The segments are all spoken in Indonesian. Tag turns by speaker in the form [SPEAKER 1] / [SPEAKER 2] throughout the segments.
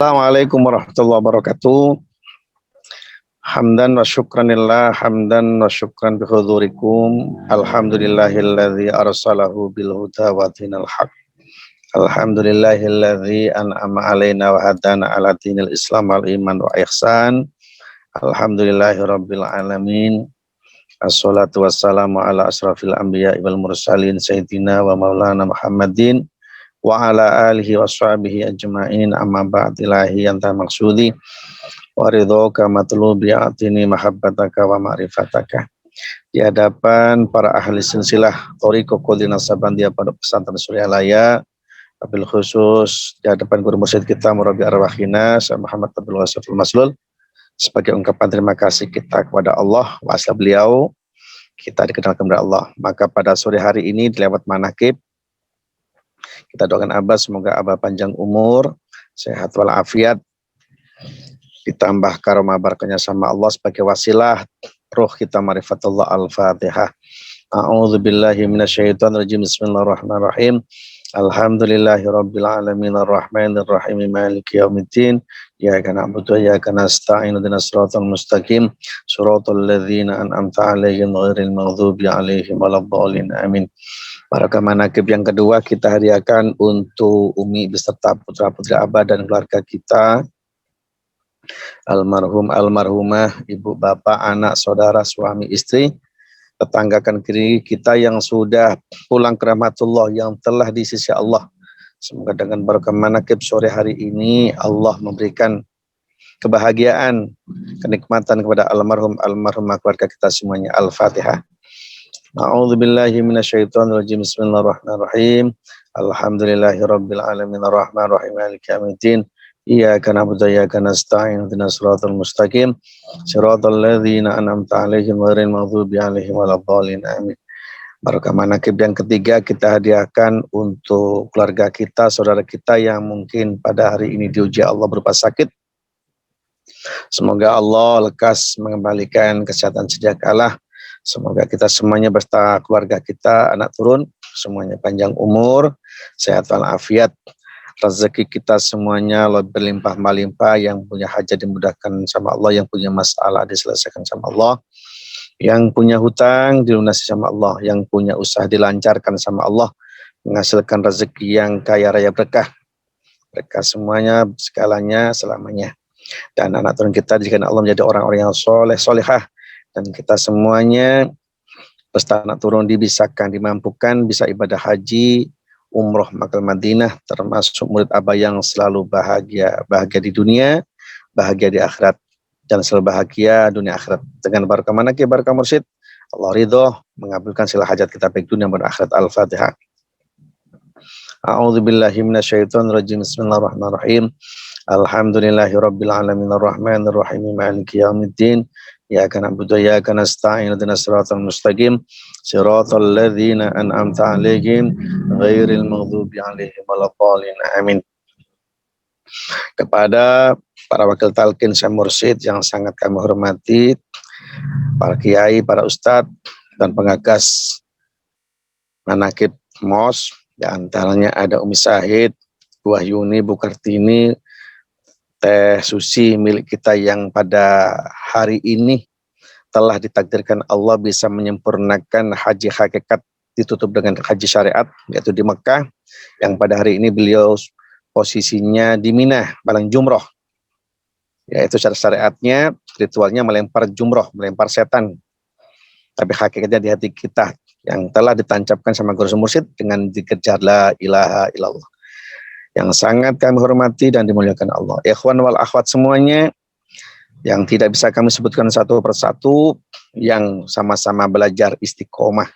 [SPEAKER 1] Assalamualaikum warahmatullahi wabarakatuh. Hamdan wa syukranillah, hamdan wa syukran bihudurikum. Alhamdulillahilladzi arsalahu bil huda wa dinil haq. Alhamdulillahilladzi an'ama alaina wa hadana ala dinil islam wal iman wa ihsan. Alhamdulillahirabbil alamin. Assalatu wassalamu ala asrafil anbiya wal mursalin sayyidina wa maulana Muhammadin wa ala alihi wa sahbihi ajma'in, amma ba'd. Ilahi anta maksudi wa ridhoka matlubi atini mahabbataka wa ma'rifataka. Di hadapan para ahli silsilah Thariqah Qudina Sabandia Pondok Pesantren Suryalaya, wabil khusus di hadapan guru mursyid kita Murabi Arwahina Syekh Muhammad Abdul Wasiful Maslul, sebagai ungkapan terima kasih kita kepada Allah wa asal beliau kita dikenalkan kepada Allah. Maka pada sore hari ini dilewat manakib, kita doakan Abah, semoga Abah panjang umur, sehat walafiat, ditambah karomah barakahnya sama Allah sebagai wasilah roh kita marifatullah. Al-Fatihah. A'udzubillahi minasyaitonirrajim. Bismillahirrahmanirrahim. Alhamdulillahirabbil alamin arrahmanir rahim maliki yaumiddin. Iyyaka na'budu wa iyyaka nasta'in ihdinas siratal mustaqim siratal ladzina an'amta 'alaihim ghairil maghdubi 'alaihim waladdallin. Amin. Barakah manakib yang kedua kita hadiahkan untuk Umi beserta putra-putri Abah dan keluarga kita, almarhum almarhumah, ibu bapak, anak, saudara, suami, istri, tetangga kan kiri kita yang sudah pulang ke rahmatullah, yang telah di sisi Allah. Semoga dengan barakah manakib sore hari ini Allah memberikan kebahagiaan, kenikmatan kepada almarhum almarhumah keluarga kita semuanya. Al-Fatihah. A'udzubillahi minasyaitonirrajim. Bismillahirrahmanirrahim. Alhamdulillahirabbil alamin arrahmanir rahim maliki yaumiddin. Iyyaka na'budu wa iyyaka nasta'in ihdinas siratal mustaqim siratal ladzina an'amta 'alaihim ghairil maghdubi 'alaihim waladdallin. Amin. Barakah manakib yang ketiga kita hadiahkan untuk keluarga kita, saudara kita yang mungkin pada hari ini diuji Allah berupa sakit. Semoga Allah lekas mengembalikan kesehatan sejak kalah. Semoga kita semuanya beserta keluarga kita, anak turun, semuanya panjang umur, sehat walafiat. Rezeki kita semuanya lebih berlimpah melimpah, yang punya hajat dimudahkan sama Allah, yang punya masalah diselesaikan sama Allah, yang punya hutang dilunasi sama Allah, yang punya usaha dilancarkan sama Allah, menghasilkan rezeki yang kaya raya berkah. Berkah semuanya, segalanya, selamanya. Dan anak turun kita dijadikan Allah menjadi orang-orang yang soleh, solehah. Dan kita semuanya beserta anak turun dibisakan, dimampukan bisa ibadah haji, umroh Makkah Madinah, termasuk murid Abah yang selalu bahagia, bahagia di dunia, bahagia di akhirat, dan selalu bahagia dunia akhirat. Dengan barakah manakib, barakah mursyid, Allah ridho mengabulkan segala hajat kita baik dunia dan akhirat. Al-Fatihah. A'udzubillahi minasyaitonirrajim. Bismillahirrahmanirrahim. Alhamdulillahirabbil alamin arrahmanir rahim maliki yaumiddin. Iyyaka na'budu wa iyyaka nasta'in ihdinas siratal mustaqim siratal ladzina an'amta 'alaihim ghairil maghdubi 'alaihim waladdallin. Amin. Kepada para wakil talqin Syekh Mursyid yang sangat kami hormati, para kiai, para ustadz dan pengagas manakib MOS, di antaranya ada Umi Syahid, Bu Wahyuni, Bu Kartini, Teh Susi milik kita yang pada hari ini telah ditakdirkan Allah bisa menyempurnakan haji hakikat ditutup dengan haji syariat, yaitu di Mekah, yang pada hari ini beliau posisinya di Mina, Balang Jumroh, yaitu secara syariatnya, ritualnya melempar jumroh, melempar setan, tapi hakikatnya di hati kita yang telah ditancapkan sama Guru Mursyid dengan dikejar la ilaha illallah, yang sangat kami hormati dan dimuliakan Allah. Ikhwan wal akhwat semuanya yang tidak bisa kami sebutkan satu persatu, yang sama-sama belajar istiqomah,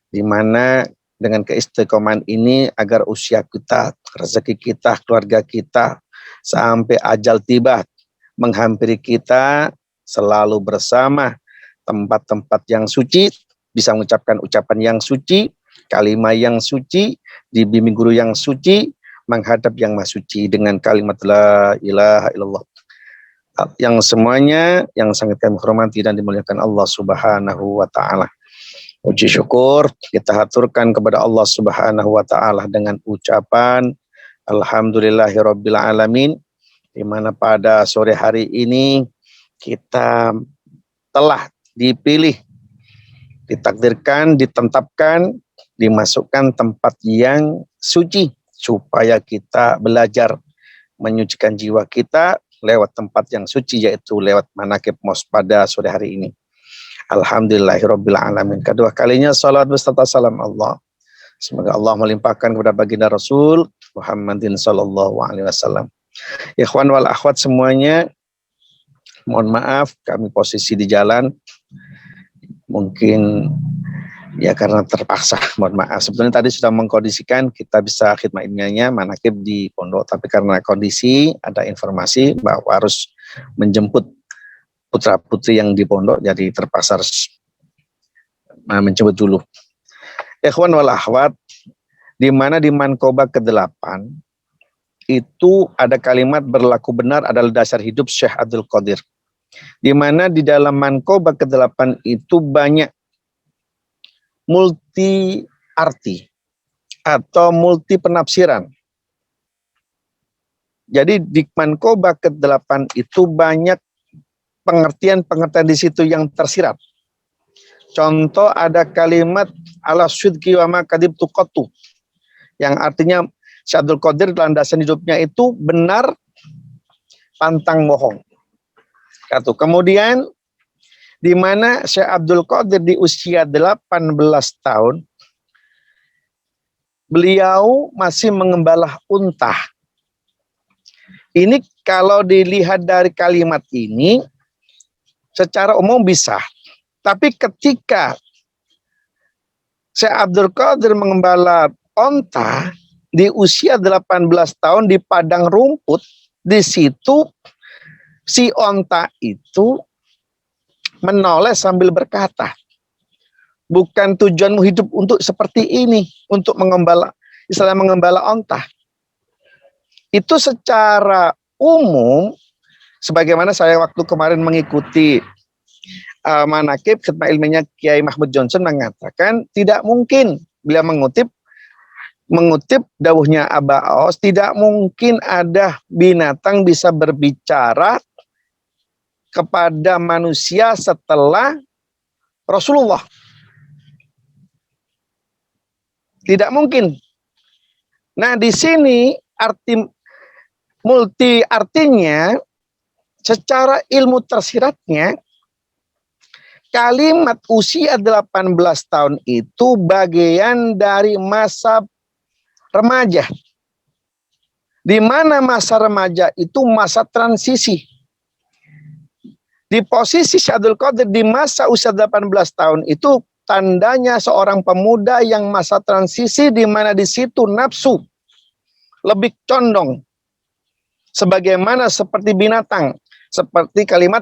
[SPEAKER 1] di mana dengan keistiqomahan ini agar usia kita, rezeki kita, keluarga kita sampai ajal tiba menghampiri kita, selalu bersama tempat-tempat yang suci, bisa mengucapkan ucapan yang suci, kalimat yang suci, dibimbing guru yang suci, menghadap yang maha suci dengan kalimat la ilaha illallah. Yang semuanya yang sangat kami hormati dan dimuliakan Allah Subhanahu wa taala. Puji syukur kita haturkan kepada Allah Subhanahu wa taala dengan ucapan alhamdulillahirabbil alamin. di mana pada sore hari ini kita telah dipilih, ditakdirkan, ditetapkan, dimasukkan tempat yang suci supaya kita belajar menyucikan jiwa kita lewat tempat yang suci, yaitu lewat manakib MOS pada sore hari ini. Alhamdulillahirabbil alamin. Kedua kalinya salawat beserta salam Allah, semoga Allah melimpahkan kepada baginda Rasul Muhammadin sallallahu alaihi wasallam. Ikhwan wal akhwat semuanya, mohon maaf kami posisi di jalan, mungkin ya karena terpaksa, mohon maaf. Sebetulnya tadi sudah mengkondisikan kita bisa khidmat ilmiahnya manakib di pondok, tapi karena kondisi ada informasi bahwa harus menjemput putra putri yang di pondok, jadi terpaksa harus menjemput dulu. Ikhwan wal akhwat, di mana di Manqobah ke-8 itu ada kalimat berlaku benar adalah dasar hidup Syekh Abdul Qadir. Di mana di dalam Manqobah ke-8 itu banyak multi arti atau multi penafsiran. Jadi di Manqobah ke-8 itu banyak pengertian-pengertian di situ yang tersirat. Contoh ada kalimat ala syudki wa ma kadibtu qattu, yang artinya Syekh Abdul Qadir landasan hidupnya itu benar, pantang bohong. Kemudian di mana Syekh Abdul Qadir di usia 18 tahun beliau masih mengembala unta. Ini kalau dilihat dari kalimat ini secara umum bisa, tapi ketika Syekh Abdul Qadir mengembala unta di usia 18 tahun di padang rumput, di situ si onta itu menoleh sambil berkata, bukan tujuanmu hidup untuk seperti ini, untuk mengembala, istilah mengembala onta. Itu secara umum, sebagaimana saya waktu kemarin mengikuti manakib khidmat ilmiahnya Kiai Mahmud Johnson mengatakan, tidak mungkin, beliau mengutip dawuhnya Aba Aos, tidak mungkin ada binatang bisa berbicara kepada manusia setelah Rasulullah. Tidak mungkin. Nah, di sini multi artinya secara ilmu tersiratnya, kalimat usia 18 tahun itu bagian dari masa remaja, di mana masa remaja itu masa transisi. Di posisi Syekh Abdul Qadir di masa usia 18 tahun itu tandanya seorang pemuda yang masa transisi, di mana di situ nafsu lebih condong, sebagaimana seperti binatang, seperti kalimat,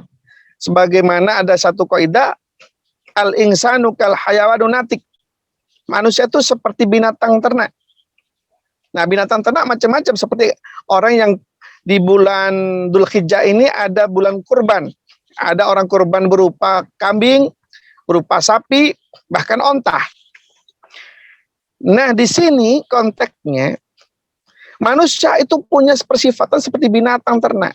[SPEAKER 1] sebagaimana ada satu kaidah, al insanu kal hayawanun natik, manusia itu seperti binatang ternak. Nah, binatang ternak macam-macam, seperti orang yang di bulan Dzulhijjah ini ada bulan kurban. Ada orang kurban berupa kambing, berupa sapi, bahkan onta. Nah, di sini konteksnya manusia itu punya persifatan seperti binatang ternak.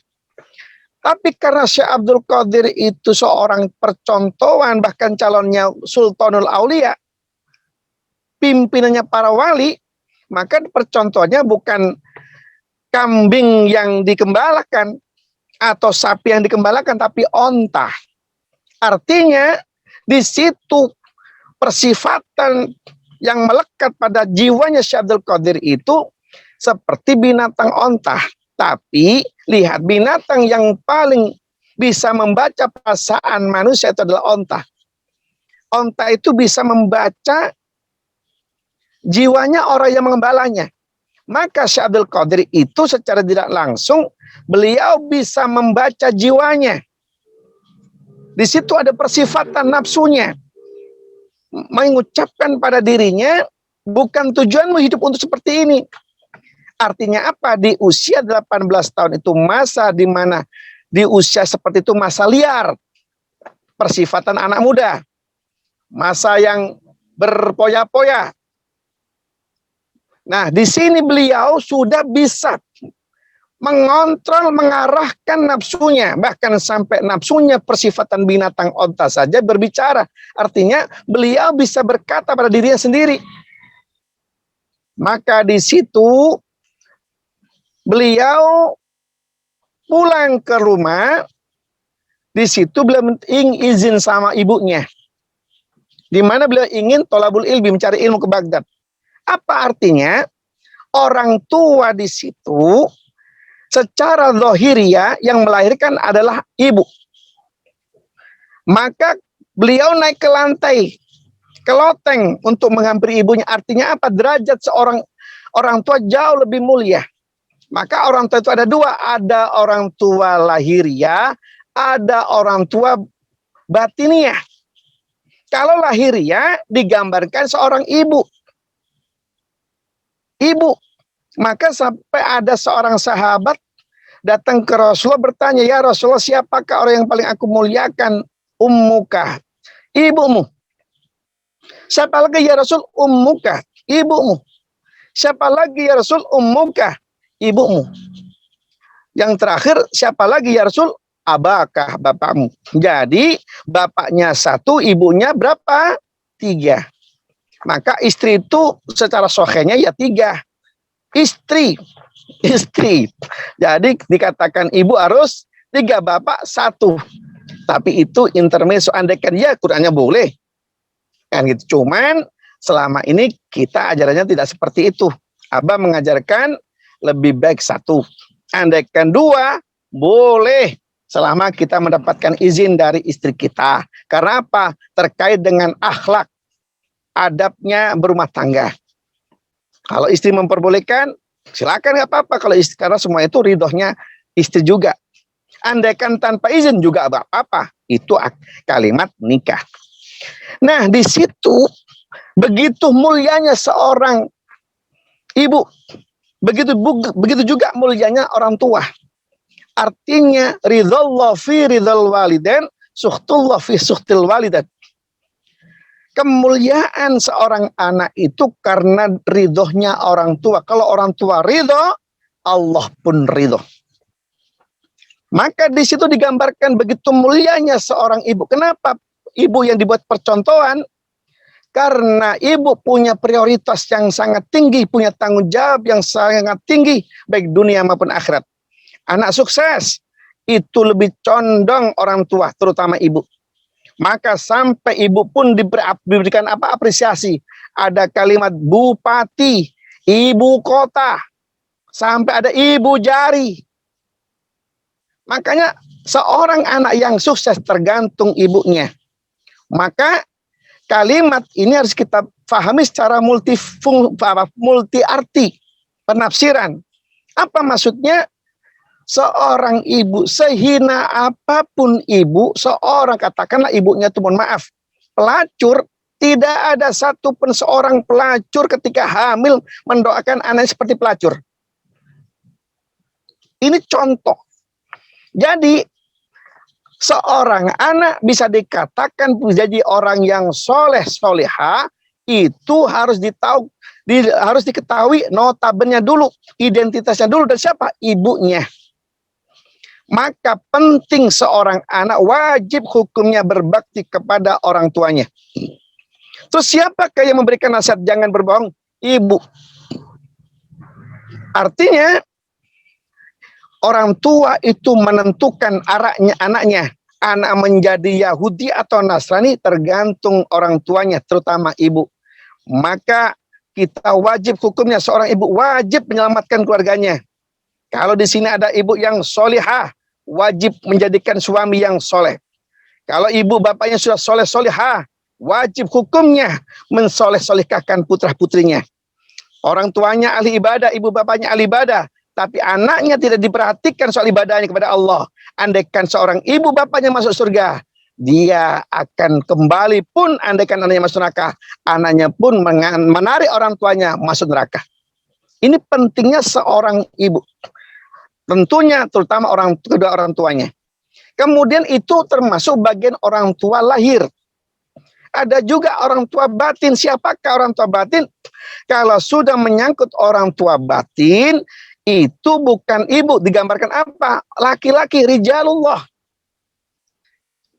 [SPEAKER 1] Tapi karena Syekh Abdul Qadir itu seorang percontohan, bahkan calonnya Sultanul Aulia, pimpinannya para wali, maka percontohnya bukan kambing yang dikembalakan atau sapi yang dikembalakan, tapi onta. Artinya di situ persifatan yang melekat pada jiwanya Syekh Abdul Qadir itu seperti binatang onta. Tapi lihat, binatang yang paling bisa membaca perasaan manusia itu adalah onta. Onta itu bisa membaca jiwanya orang yang mengembalanya. Maka Syekh Abdul Qadir itu secara tidak langsung beliau bisa membaca jiwanya. Di situ ada persifatan nafsunya, mengucapkan pada dirinya, bukan tujuanmu hidup untuk seperti ini. Artinya apa? Di usia 18 tahun itu masa di mana di usia seperti itu masa liar, persifatan anak muda, masa yang berpoya-poya. Nah, di sini beliau sudah bisa mengontrol, mengarahkan nafsunya, bahkan sampai nafsunya persifatan binatang onta saja berbicara. Artinya beliau bisa berkata pada dirinya sendiri. Maka di situ beliau pulang ke rumah, di situ beliau izin sama ibunya. Di mana beliau ingin tolabul ilmi, mencari ilmu ke Baghdad. Apa artinya? Orang tua di situ secara zahiriyah yang melahirkan adalah ibu. Maka beliau naik ke lantai, ke loteng untuk menghampiri ibunya. Artinya apa? Derajat seorang orang tua jauh lebih mulia. Maka orang tua itu ada dua. Ada orang tua lahiriah, ada orang tua batiniah. Kalau lahiriah digambarkan seorang ibu. Ibu. Maka sampai ada seorang sahabat datang ke Rasulullah bertanya, ya Rasulullah, siapakah orang yang paling aku muliakan? Ummuka, ibumu. Siapa lagi ya Rasul? Ummuka, ibumu. Siapa lagi ya Rasul? Ummuka, ibumu. Yang terakhir, siapa lagi ya Rasul? Abakah, bapakmu. Jadi bapaknya satu, ibunya berapa? 3. Maka istri itu secara sohenya ya 3. Istri. Jadi dikatakan ibu harus 3, bapak 1. Tapi itu intermezzo, andaikan ya Qurannya boleh. Kan gitu. Cuman selama ini kita ajarannya tidak seperti itu. Abah mengajarkan lebih baik 1. Andaikan 2 boleh selama kita mendapatkan izin dari istri kita. Karena apa? Terkait dengan akhlak, adabnya berumah tangga. Kalau istri memperbolehkan, silakan, nggak apa-apa. Kalau istri, karena semua itu ridhonya istri juga. Andaikan tanpa izin juga nggak apa-apa. Itu kalimat nikah. Nah, di situ begitu mulianya seorang ibu, begitu juga mulianya orang tua. Artinya ridhallah fi ridhal walidain, sukhtullah fi sukhtil walidain. Kemuliaan seorang anak itu karena ridhonya orang tua. Kalau orang tua ridho, Allah pun ridho. Maka di situ digambarkan begitu mulianya seorang ibu. Kenapa ibu yang dibuat percontohan? Karena ibu punya prioritas yang sangat tinggi, punya tanggung jawab yang sangat tinggi, baik dunia maupun akhirat. Anak sukses itu lebih condong orang tua, terutama ibu. Maka sampai ibu pun diberikan apa? Apresiasi. Ada kalimat bupati, ibu kota, sampai ada ibu jari. Makanya seorang anak yang sukses tergantung ibunya. Maka kalimat ini harus kita pahami secara multi arti, penafsiran. Apa maksudnya? Seorang ibu, sehina apapun ibu, seorang, katakanlah ibunya itu, mohon maaf, pelacur, tidak ada satupun seorang pelacur ketika hamil mendoakan anak seperti pelacur. Ini contoh. Jadi seorang anak bisa dikatakan menjadi orang yang soleh soleha, itu harus diketahui notabennya dulu, identitasnya dulu, dan siapa? Ibunya. Maka penting seorang anak wajib hukumnya berbakti kepada orang tuanya. Terus siapakah yang memberikan nasihat jangan berbohong? Ibu. Artinya orang tua itu menentukan arahnya anaknya. Anak menjadi Yahudi atau Nasrani tergantung orang tuanya, terutama ibu. Maka kita wajib hukumnya, seorang ibu wajib menyelamatkan keluarganya. Kalau di sini ada ibu yang solihah, wajib menjadikan suami yang soleh. Kalau ibu bapaknya sudah soleh solihah, wajib hukumnya mensoleh-solehkan putra-putrinya. Orang tuanya ahli ibadah, ibu bapaknya ahli ibadah, tapi anaknya tidak diperhatikan soal ibadahnya kepada Allah. Andaikan seorang ibu bapaknya masuk surga, dia akan kembali pun, andaikan anaknya masuk neraka, anaknya pun menarik orang tuanya masuk neraka. Ini pentingnya seorang ibu. Tentunya terutama kedua orang tuanya. Kemudian itu termasuk bagian orang tua lahir. Ada juga orang tua batin. Siapakah orang tua batin? Kalau sudah menyangkut orang tua batin, itu bukan ibu, digambarkan apa? Laki-laki, rijalullah.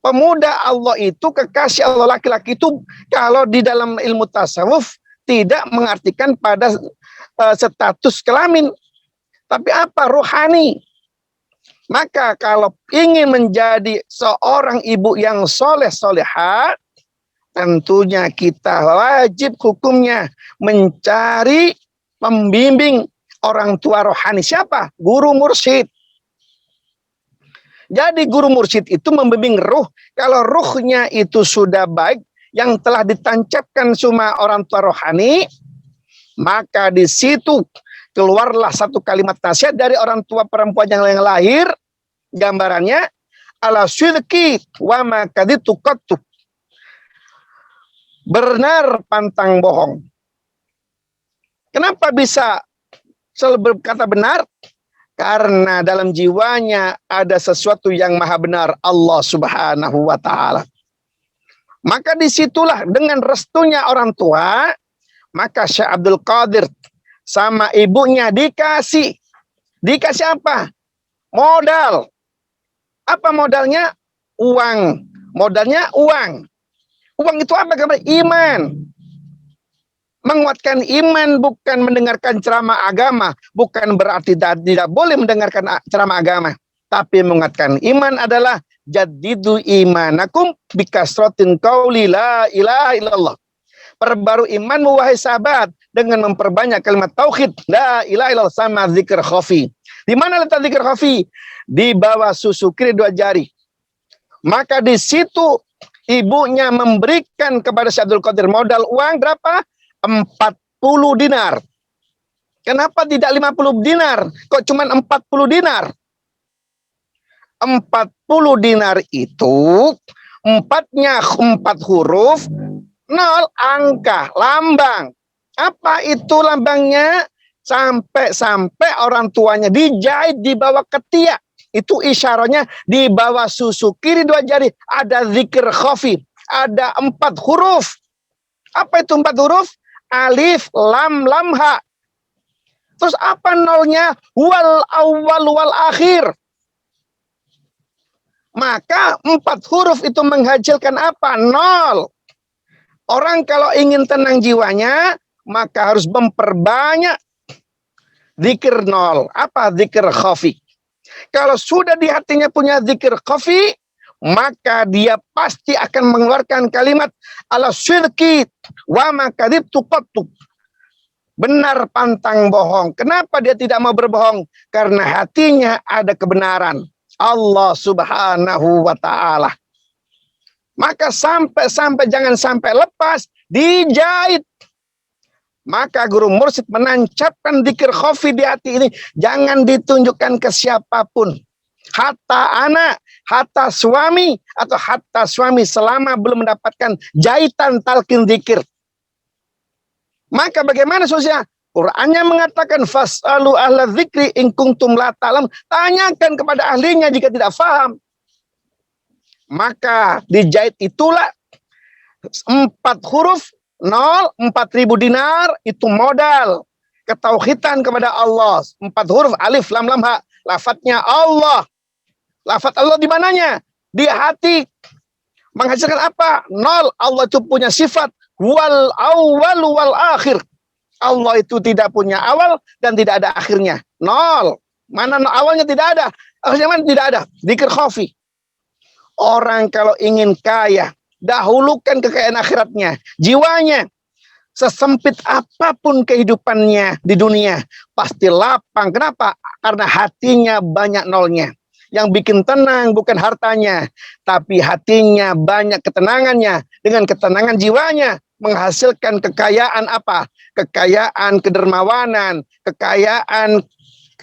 [SPEAKER 1] Pemuda Allah itu, kekasih Allah laki-laki itu, kalau di dalam ilmu tasawuf tidak mengartikan pada status kelamin, tapi apa? Rohani. Maka kalau ingin menjadi seorang ibu yang soleh solehah, tentunya kita wajib hukumnya mencari pembimbing orang tua rohani. Siapa? Guru mursyid. Jadi guru mursyid itu membimbing ruh. Kalau ruhnya itu sudah baik, yang telah ditancapkan semua orang tua rohani, maka di situ keluarlah satu kalimat nasihat dari orang tua perempuan yang lahir. Gambarannya, ala syirki wa makaditu qattu. Benar pantang bohong. Kenapa bisa berkata benar? Karena dalam jiwanya ada sesuatu yang maha benar, Allah Subhanahu wa ta'ala. Maka disitulah dengan restunya orang tua, maka Syekh Abdul Qadir sama ibunya dikasih apa? Modal. Apa modalnya? Uang. Modalnya uang. Uang itu apa? Iman. Menguatkan iman bukan mendengarkan ceramah agama, bukan berarti tidak boleh mendengarkan ceramah agama, tapi menguatkan iman adalah jadidu imanakum bikasratin qauli la ilaha illallah. Perbaru imanmu wahai sahabat dengan memperbanyak kalimat tauhid la ilaha illallah sama zikir khafi. Di mana letak zikir khafi? Di bawah susu kiri 2 jari. Maka di situ ibunya memberikan kepada Syekh Abdul Qadir modal uang berapa? 40 dinar. Kenapa tidak 50 dinar? Kok cuma 40 dinar? 40 dinar itu 4-nya 4 huruf, 0 angka, lambang. Apa itu lambangnya? Sampai orang tuanya dijahit di bawah ketiak. Itu isyaratnya di bawah susu kiri 2 jari ada zikir khafi, ada 4 huruf. Apa itu 4 huruf? Alif, lam, lam, ha. Terus apa nolnya? Wal awal wal akhir. Maka 4 huruf itu menghasilkan apa? 0. Orang kalau ingin tenang jiwanya, maka harus memperbanyak zikir 0. Apa? Zikir khafi. Kalau sudah di hatinya punya zikir khafi, maka dia pasti akan mengeluarkan kalimat ala syirki wa makadzibtu qattu. Benar pantang bohong. Kenapa dia tidak mau berbohong? Karena hatinya ada kebenaran. Allah Subhanahu wa ta'ala. Maka jangan sampai lepas, dijahit. Maka guru mursyid menancapkan zikir khafi di hati ini. Jangan ditunjukkan ke siapapun. Hatta anak, hatta suami, atau hatta suami selama belum mendapatkan jahitan talqin zikir. Maka bagaimana solusinya? Qur'annya mengatakan fasalu ahla dzikri in kuntum la ta'lam. Tanyakan kepada ahlinya jika tidak paham. Maka dijahit itulah 4 huruf 0, 4.000 dinar itu modal ketauhidan kepada Allah. 4 huruf alif lam lam ha. Lafadznya Allah. Lafadz Allah di mananya? Di hati. Menghasilkan apa? 0. Allah itu punya sifat wal awal wal akhir. Allah itu tidak punya awal dan tidak ada akhirnya. 0. Mana awalnya tidak ada, akhirnya mana tidak ada. Dzikir khafi. Orang kalau ingin kaya, dahulukan kekayaan akhiratnya, jiwanya. Sesempit apapun kehidupannya di dunia, pasti lapang. Kenapa? Karena hatinya banyak nolnya. Yang bikin tenang bukan hartanya, tapi hatinya banyak ketenangannya. Dengan ketenangan jiwanya menghasilkan kekayaan apa? Kekayaan kedermawanan, kekayaan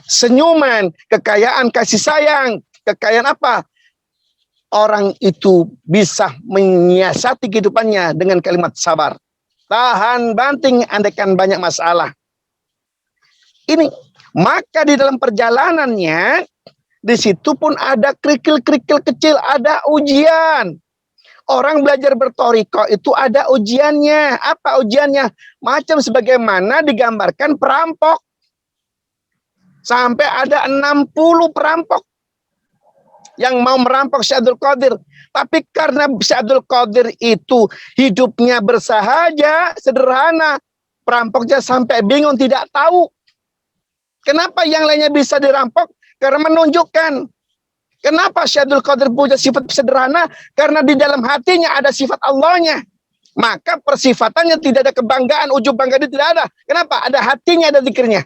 [SPEAKER 1] senyuman, kekayaan kasih sayang, kekayaan apa? Orang itu bisa menyiasati kehidupannya dengan kalimat sabar. Tahan banting andaikan banyak masalah. Ini, maka di dalam perjalanannya, di situ pun ada kerikil-kerikil kecil, ada ujian. Orang belajar bertoriko itu ada ujiannya. Apa ujiannya? Macam sebagaimana digambarkan perampok. Sampai ada 60 perampok yang mau merampok Syekh Abdul Qadir. Tapi karena Syekh Abdul Qadir itu hidupnya bersahaja, sederhana, perampoknya sampai bingung, tidak tahu kenapa yang lainnya bisa dirampok. Karena menunjukkan kenapa Syekh Abdul Qadir punya sifat sederhana, karena di dalam hatinya ada sifat Allahnya. Maka persifatannya tidak ada kebanggaan, ujub bangga dia tidak ada. Kenapa? Ada hatinya, ada zikirnya.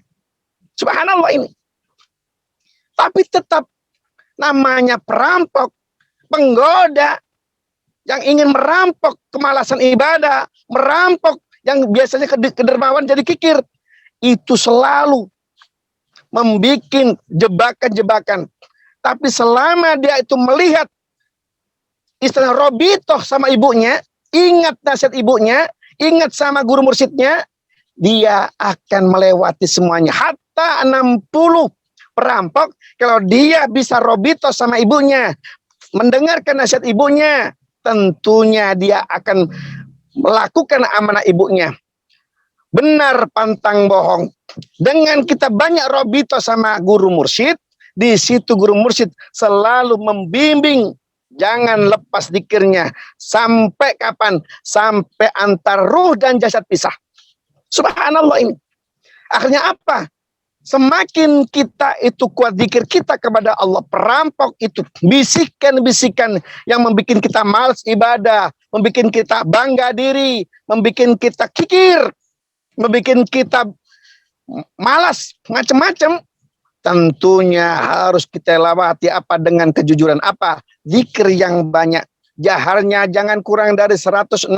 [SPEAKER 1] Subhanallah ini. Tapi tetap namanya perampok, penggoda, yang ingin merampok kemalasan ibadah, merampok yang biasanya kedermawan jadi kikir. Itu selalu membuat jebakan-jebakan. Tapi selama dia itu melihat istilah robitoh sama ibunya, ingat nasihat ibunya, ingat sama guru mursyidnya, dia akan melewati semuanya. Hatta 60 perampok, kalau dia bisa robito sama ibunya, mendengarkan nasihat ibunya, tentunya dia akan melakukan amanah ibunya. Benar pantang bohong. Dengan kita banyak robito sama guru mursyid, di situ guru mursyid selalu membimbing. Jangan lepas zikirnya. Sampai kapan? Sampai antar ruh dan jasad pisah. Subhanallah ini. Akhirnya apa? Semakin kita itu kuat zikir kita kepada Allah, perampok itu bisikan-bisikan yang membuat kita malas ibadah, membuat kita bangga diri, membuat kita kikir, membuat kita malas macam-macam. Tentunya harus kita lewati apa dengan kejujuran, apa? Zikir yang banyak. Jaharnya jangan kurang dari 165.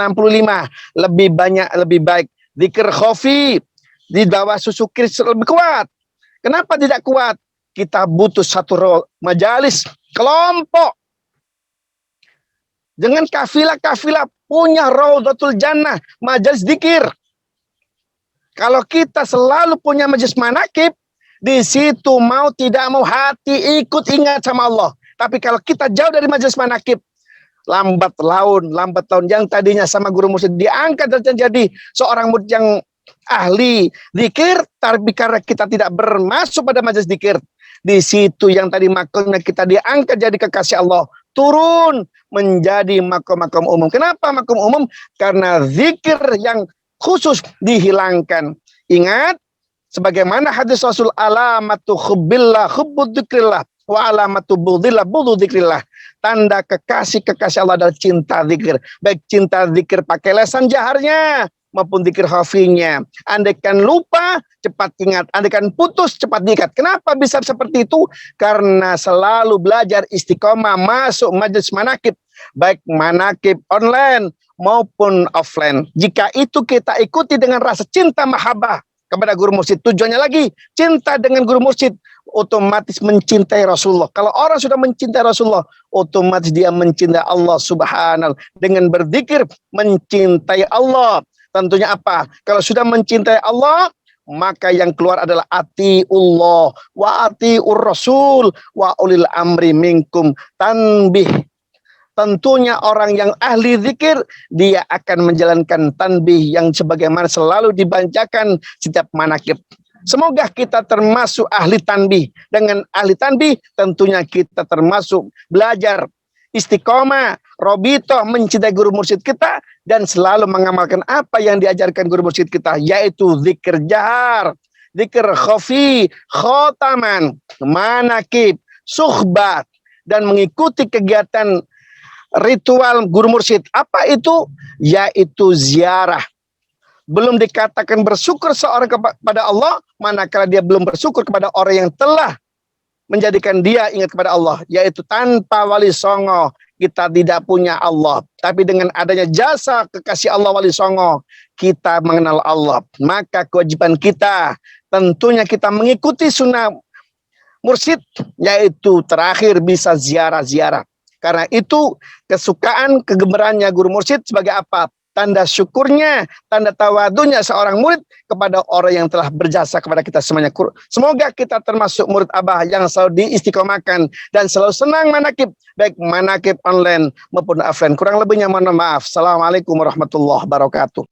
[SPEAKER 1] Lebih banyak lebih baik. Zikir khafi di bawah susu kris lebih kuat. Kenapa tidak kuat? Kita butuh satu majalis, kelompok. Dengan kafilah-kafilah punya Raudhatul Jannah, majalis zikir. Kalau kita selalu punya majelis manakib, di situ mau tidak mau hati ikut ingat sama Allah. Tapi kalau kita jauh dari majelis manakib, lambat laun yang tadinya sama guru mursyid diangkat dan jadi seorang murid yang ahli zikir, tapi karena kita tidak bermasuk pada majelis zikir, di situ yang tadi makomnya kita diangkat jadi kekasih Allah, turun menjadi makom-makom umum. Kenapa makom umum? Karena zikir yang khusus dihilangkan. Ingat, sebagaimana hadis Rasul, alamatu hubbillah hubbud dzikrillah wa alamatu bughdzillah bughdu dzikrillah. Tanda kekasih Allah adalah cinta zikir. Baik cinta zikir pakai lesan jaharnya maupun zikir khafinya. Andaikan lupa, cepat ingat. Andaikan putus, cepat diingat. Kenapa bisa seperti itu? Karena selalu belajar istiqomah masuk majelis manakib. Baik manakib online maupun offline. Jika itu kita ikuti dengan rasa cinta mahabbah kepada guru mursyid. Tujuannya lagi, cinta dengan guru mursyid, otomatis mencintai Rasulullah. Kalau orang sudah mencintai Rasulullah, otomatis dia mencintai Allah subhanahu. Dengan berzikir, mencintai Allah. Tentunya apa? Kalau sudah mencintai Allah, maka yang keluar adalah atiullah wa atiur rasul wa ulil amri minkum. Tanbih. Tentunya orang yang ahli zikir, dia akan menjalankan tanbih yang sebagaimana selalu dibacakan setiap manakib. Semoga kita termasuk ahli tanbih. Dengan ahli tanbih, tentunya kita termasuk belajar istiqomah, robitoh, mencintai guru mursyid kita, dan selalu mengamalkan apa yang diajarkan guru mursyid kita, yaitu zikir jahar, zikir khafi, khotaman, manakib, suhbat, dan mengikuti kegiatan ritual guru mursyid. Apa itu? Yaitu ziarah. Belum dikatakan bersyukur seorang kepada Allah, manakala dia belum bersyukur kepada orang yang telah menjadikan dia ingat kepada Allah. Yaitu tanpa wali songo, kita tidak punya Allah. Tapi dengan adanya jasa kekasih Allah wali songo, kita mengenal Allah. Maka kewajiban kita, tentunya kita mengikuti sunnah mursyid, yaitu terakhir bisa ziarah-ziarah. Karena itu kesukaan, kegembiraannya guru mursyid sebagai apa? Tanda syukurnya, tanda tawadunya seorang murid kepada orang yang telah berjasa kepada kita semuanya. Semoga kita termasuk murid Abah yang selalu diistiqomahkan dan selalu senang manakib, baik manakib online maupun offline. Kurang lebihnya mohon maaf. Assalamualaikum warahmatullahi wabarakatuh.